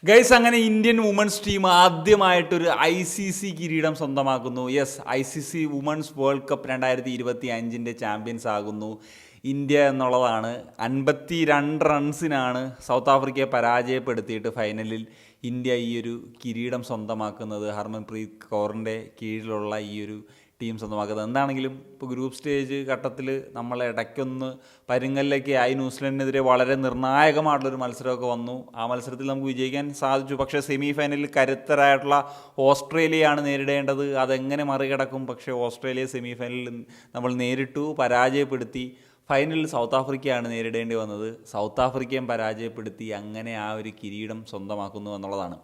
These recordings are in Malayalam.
ഗൈസ്, അങ്ങനെ ഇന്ത്യൻ വുമൻസ് ടീം ആദ്യമായിട്ടൊരു ICC കിരീടം സ്വന്തമാക്കുന്നു. Yes, ICC women's world cup 2025 champions ആകുന്നു ഇന്ത്യ എന്നുള്ളതാണ്. 52 റൺസിനാണ് സൗത്ത് ആഫ്രിക്കയെ പരാജയപ്പെടുത്തിയിട്ട് ഫൈനലിൽ ഇന്ത്യ ഈ ഒരു കിരീടം സ്വന്തമാക്കുന്നത്. ഹർമൻപ്രീത് കൗറിൻ്റെ കീഴിലുള്ള ഈ ഒരു ടീം സ്വന്തമാക്കുന്നത്. എന്താണെങ്കിലും ഇപ്പോൾ ഗ്രൂപ്പ് സ്റ്റേജ് ഘട്ടത്തിൽ നമ്മൾ ഇടയ്ക്കൊന്ന് പരുങ്ങലിലൊക്കെ ആയി. ന്യൂസിലൻഡിനെതിരെ വളരെ നിർണായകമായിട്ടുള്ളൊരു മത്സരമൊക്കെ വന്നു. ആ മത്സരത്തിൽ നമുക്ക് വിജയിക്കാൻ സാധിച്ചു. പക്ഷേ സെമി ഫൈനലിൽ കരുത്തരായിട്ടുള്ള ഓസ്ട്രേലിയയാണ് നേരിടേണ്ടത്. അതെങ്ങനെ മറികടക്കും? പക്ഷേ ഓസ്ട്രേലിയ സെമി ഫൈനലിൽ നമ്മൾ നേരിട്ടു, പരാജയപ്പെടുത്തി. ഫൈനലിൽ സൗത്ത് ആഫ്രിക്കയാണ് നേരിടേണ്ടി വന്നത്. സൗത്ത് ആഫ്രിക്കയും പരാജയപ്പെടുത്തി. അങ്ങനെ ആ ഒരു കിരീടം സ്വന്തമാക്കുന്നു എന്നുള്ളതാണ്.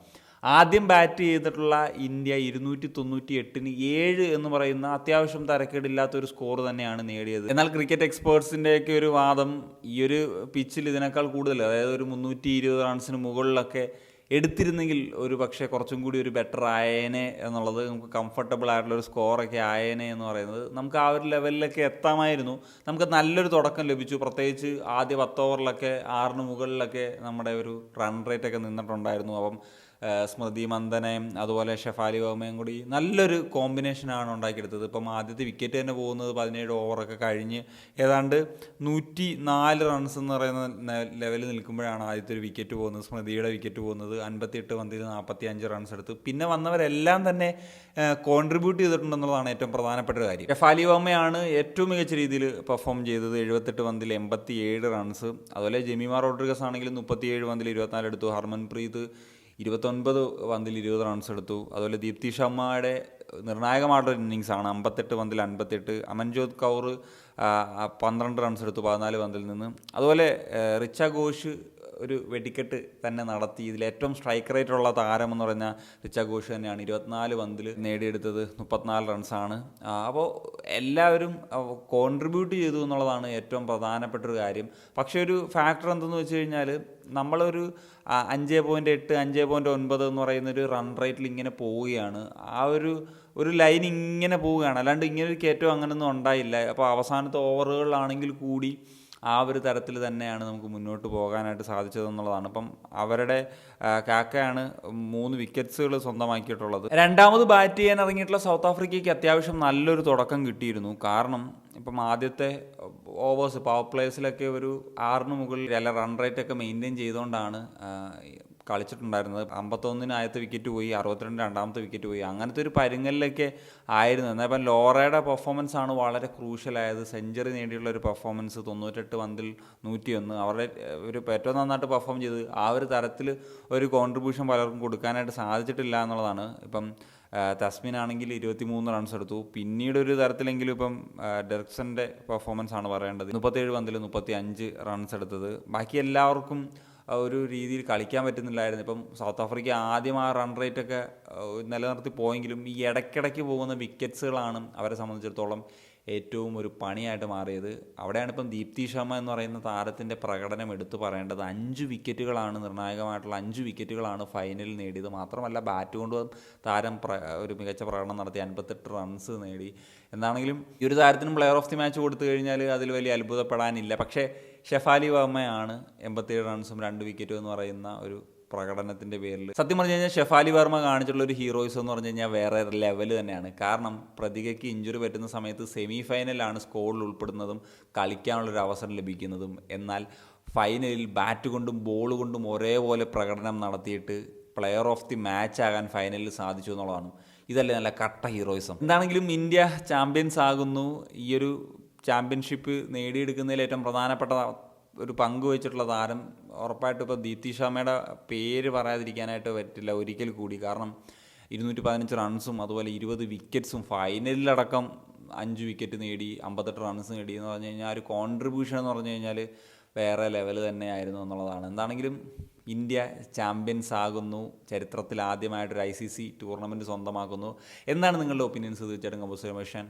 ആദ്യം ബാറ്റ് ചെയ്തിട്ടുള്ള ഇന്ത്യ 298-ന് 7 എന്ന് പറയുന്ന അത്യാവശ്യം തരക്കേടില്ലാത്തൊരു സ്കോർ തന്നെയാണ് നേടിയത്. എന്നാൽ ക്രിക്കറ്റ് എക്സ്പേർട്സിൻ്റെയൊക്കെ ഒരു വാദം, ഈ ഒരു പിച്ചിൽ ഇതിനേക്കാൾ കൂടുതൽ, അതായത് ഒരു 320 റൺസിന് മുകളിലൊക്കെ എടുത്തിരുന്നെങ്കിൽ ഒരു പക്ഷേ കുറച്ചും കൂടി ഒരു ബെറ്റർ ആയേനെ എന്നുള്ളത്, നമുക്ക് കംഫർട്ടബിൾ ആയിട്ടുള്ളൊരു സ്കോറൊക്കെ ആയേനെ എന്ന് പറയുന്നത്, നമുക്ക് ആ ഒരു ലെവലിലൊക്കെ എത്താമായിരുന്നു. നമുക്ക് നല്ലൊരു തുടക്കം ലഭിച്ചു. പ്രത്യേകിച്ച് ആദ്യ 10 ഓവറിലൊക്കെ 6 മുകളിലൊക്കെ നമ്മുടെ ഒരു റൺ റേറ്റൊക്കെ നിന്നിട്ടുണ്ടായിരുന്നു. അപ്പം സ്മൃതി മന്ദനയും അതുപോലെ ഷെഫാലി വർമ്മയും കൂടി നല്ലൊരു കോമ്പിനേഷനാണ് ഉണ്ടാക്കിയെടുത്തത്. ഇപ്പം ആദ്യത്തെ വിക്കറ്റ് തന്നെ പോകുന്നത് 17 ഓവറൊക്കെ കഴിഞ്ഞ് ഏതാണ്ട് 104 റൺസ് എന്ന് പറയുന്ന ലെവലിൽ നിൽക്കുമ്പോഴാണ് ആദ്യത്തെ ഒരു വിക്കറ്റ് പോകുന്നത്. സ്മൃതിയുടെ വിക്കറ്റ് പോകുന്നത്. 58 പന്തിൽ 45 റൺസ് എടുത്ത്. പിന്നെ വന്നവരെല്ലാം തന്നെ കോൺട്രിബ്യൂട്ട് ചെയ്തിട്ടുണ്ടെന്നുള്ളതാണ് ഏറ്റവും പ്രധാനപ്പെട്ട ഒരു കാര്യം. ഷെഫാലി വർമ്മയാണ് ഏറ്റവും മികച്ച രീതിയിൽ പെർഫോം ചെയ്തത്. 78 പന്തിൽ 87 റൺസ്. അതുപോലെ ജെമിമ റോഡ്രിഗസ് ആണെങ്കിലും 37 പന്തിൽ 24 എടുത്തു. ഹർമൻപ്രീത് 29 പന്തിൽ 20 റൺസ് എടുത്തു. അതുപോലെ ദീപ്തി ശർമ്മയുടെ നിർണായകമായിട്ടൊരു ഇന്നിങ്സാണ്. 58 പന്തിൽ 58. അമൻജോത് കൗർ 12 റൺസ് എടുത്തു 14 പന്തിൽ നിന്ന്. അതുപോലെ റിച്ച ഘോഷ് ഒരു വെടിക്കെട്ട് തന്നെ നടത്തി. ഇതിൽ ഏറ്റവും സ്ട്രൈക്ക് റേറ്റ് ഉള്ള താരം എന്ന് പറഞ്ഞാൽ റിച്ച ഘോഷ് തന്നെയാണ്. 24 പന്തിൽ നേടിയെടുത്തത് 34 റൺസാണ്. അപ്പോൾ എല്ലാവരും കോൺട്രിബ്യൂട്ട് ചെയ്തു എന്നുള്ളതാണ് ഏറ്റവും പ്രധാനപ്പെട്ടൊരു കാര്യം. പക്ഷേ ഒരു ഫാക്ടർ എന്തെന്ന് വെച്ച് കഴിഞ്ഞാൽ, നമ്മളൊരു 5.8 5.9 എന്ന് പറയുന്നൊരു റൺ റേറ്റിൽ ഇങ്ങനെ പോവുകയാണ്. ആ ഒരു ലൈൻ ഇങ്ങനെ പോവുകയാണ്. അല്ലാണ്ട് ഇങ്ങനൊരു കയറ്റം അങ്ങനെയൊന്നും ഉണ്ടായില്ല. അപ്പോൾ അവസാനത്തെ ഓവറുകളിലാണെങ്കിൽ കൂടി ആ ഒരു തരത്തിൽ തന്നെയാണ് നമുക്ക് മുന്നോട്ട് പോകാനായിട്ട് സാധിച്ചതെന്നുള്ളതാണ്. അപ്പം അവരുടെ കാക്കയാണ് 3 വിക്കറ്റ്സുകൾ സ്വന്തമാക്കിയിട്ടുള്ളത്. രണ്ടാമത് ബാറ്റ് ചെയ്യാൻ ഇറങ്ങിയിട്ടുള്ള സൗത്ത് ആഫ്രിക്കയ്ക്ക് അത്യാവശ്യം നല്ലൊരു തുടക്കം കിട്ടിയിരുന്നു. കാരണം ഇപ്പം ആദ്യത്തെ ഓവേഴ്സ് പവർ പ്ലേസിലൊക്കെ ഒരു 6 മുകളിൽ അല്ല റൺ റേറ്റൊക്കെ മെയിൻറ്റെയിൻ ചെയ്തുകൊണ്ടാണ് കളിച്ചിട്ടുണ്ടായിരുന്നത്. 51 ആദ്യത്തെ വിക്കറ്റ് പോയി, 62 രണ്ടാമത്തെ വിക്കറ്റ് പോയി. അങ്ങനത്തെ ഒരു പരുങ്ങലിലൊക്കെ ആയിരുന്നു. എന്നാൽ ഇപ്പം ലോറയുടെ പെർഫോമൻസ് ആണ് വളരെ ക്രൂഷ്യലായത്. സെഞ്ചുറി നേടിയുള്ള ഒരു പെർഫോമൻസ്, 98 പന്തിൽ 101. അവരുടെ ഒരു ഏറ്റവും നന്നായിട്ട് പെർഫോം ചെയ്ത് ആ ഒരു തരത്തിൽ ഒരു കോൺട്രിബ്യൂഷൻ പലർക്കും കൊടുക്കാനായിട്ട് സാധിച്ചിട്ടില്ല എന്നുള്ളതാണ്. ഇപ്പം തസ്മിനാണെങ്കിൽ 23 റൺസ് എടുത്തു. പിന്നീട് ഒരു തരത്തിലെങ്കിലും ഇപ്പം ഡെർക്സൻ്റെ പെർഫോമൻസ് ആണ് പറയേണ്ടത്. 37 പന്തിൽ 35 റൺസ് എടുത്തത്. ബാക്കി എല്ലാവർക്കും ഒരു രീതിയിൽ കളിക്കാൻ പറ്റുന്നില്ലായിരുന്നു. ഇപ്പം സൗത്ത് ആഫ്രിക്ക ആദ്യം ആ റൺ റേറ്റൊക്കെ നിലനിർത്തി പോയെങ്കിലും ഈ ഇടയ്ക്കിടയ്ക്ക് പോകുന്ന വിക്കറ്റ്സുകളാണ് അവരെ സംബന്ധിച്ചിടത്തോളം ഏറ്റവും ഒരു പണിയായിട്ട് മാറിയത്. അവിടെയാണ് ഇപ്പം ദീപ്തി ശർമ്മ എന്ന് പറയുന്ന താരത്തിൻ്റെ പ്രകടനം എടുത്തു പറയേണ്ടത്. 5 വിക്കറ്റുകളാണ്, നിർണായകമായിട്ടുള്ള 5 വിക്കറ്റുകളാണ് ഫൈനലിൽ നേടിയത്. മാത്രമല്ല ബാറ്റ് കൊണ്ട് താരം ഒരു മികച്ച പ്രകടനം നടത്തി 58 റൺസ് നേടി. എന്താണെങ്കിലും ഈ ഒരു താരത്തിനും പ്ലെയർ ഓഫ് ദി മാച്ച് കൊടുത്തു കഴിഞ്ഞാൽ അതിൽ വലിയ അത്ഭുതപ്പെടാനില്ല. പക്ഷേ ഷെഫാലി വർമ്മയാണ് 87 റൺസും 2 വിക്കറ്റും എന്ന് പറയുന്ന ഒരു പ്രകടനത്തിൻ്റെ പേരിൽ സത്യം പറഞ്ഞു കഴിഞ്ഞാൽ ഷെഫാലി വർമ്മ കാണിച്ചിട്ടുള്ള ഒരു ഹീറോയിസം എന്ന് പറഞ്ഞു കഴിഞ്ഞാൽ വേറെ ലെവൽ തന്നെയാണ്. കാരണം പ്രതികയ്ക്ക് ഇഞ്ചുറി പറ്റുന്ന സമയത്ത് സെമി ഫൈനലാണ് സ്കോഡിൽ ഉൾപ്പെടുന്നതും കളിക്കാനുള്ളൊരു അവസരം ലഭിക്കുന്നതും. എന്നാൽ ഫൈനലിൽ ബാറ്റ് കൊണ്ടും ബോൾ കൊണ്ടും ഒരേപോലെ പ്രകടനം നടത്തിയിട്ട് പ്ലെയർ ഓഫ് ദി മാച്ച് ആകാൻ ഫൈനലിൽ സാധിച്ചു എന്നുള്ളതാണ്. ഇതല്ലേ നല്ല കട്ട ഹീറോയിസം. എന്താണെങ്കിലും ഇന്ത്യ ചാമ്പ്യൻസ് ആകുന്നു. ഈ ഒരു ചാമ്പ്യൻഷിപ്പ് നേടിയെടുക്കുന്നതിൽ ഏറ്റവും പ്രധാനപ്പെട്ട ഒരു പങ്ക് വഹിച്ചിട്ടുള്ള താരം ഉറപ്പായിട്ടും ഇപ്പോൾ ദീപ്തി ശർമ്മയുടെ പേര് പറയാതിരിക്കാനായിട്ട് പറ്റില്ല ഒരിക്കൽ കൂടി. കാരണം 215 റൺസും അതുപോലെ 20 വിക്കറ്റ്സും, ഫൈനലിലടക്കം 5 വിക്കറ്റ് നേടി 58 റൺസ് നേടി എന്ന് പറഞ്ഞു കഴിഞ്ഞാൽ ഒരു കോൺട്രിബ്യൂഷൻ എന്ന് പറഞ്ഞു കഴിഞ്ഞാൽ വേറെ ലെവൽ തന്നെയായിരുന്നു എന്നുള്ളതാണ്. എന്താണെങ്കിലും ഇന്ത്യ ചാമ്പ്യൻസ് ആകുന്നു. ചരിത്രത്തിൽ ആദ്യമായിട്ടൊരു ICC ടൂർണമെൻറ്റ് സ്വന്തമാക്കുന്നു. എന്താണ് നിങ്ങളുടെ ഒപ്പീനിയൻസ്? തീർച്ചയായിട്ടും കമ്പോസ് ചെയ്യാൻ.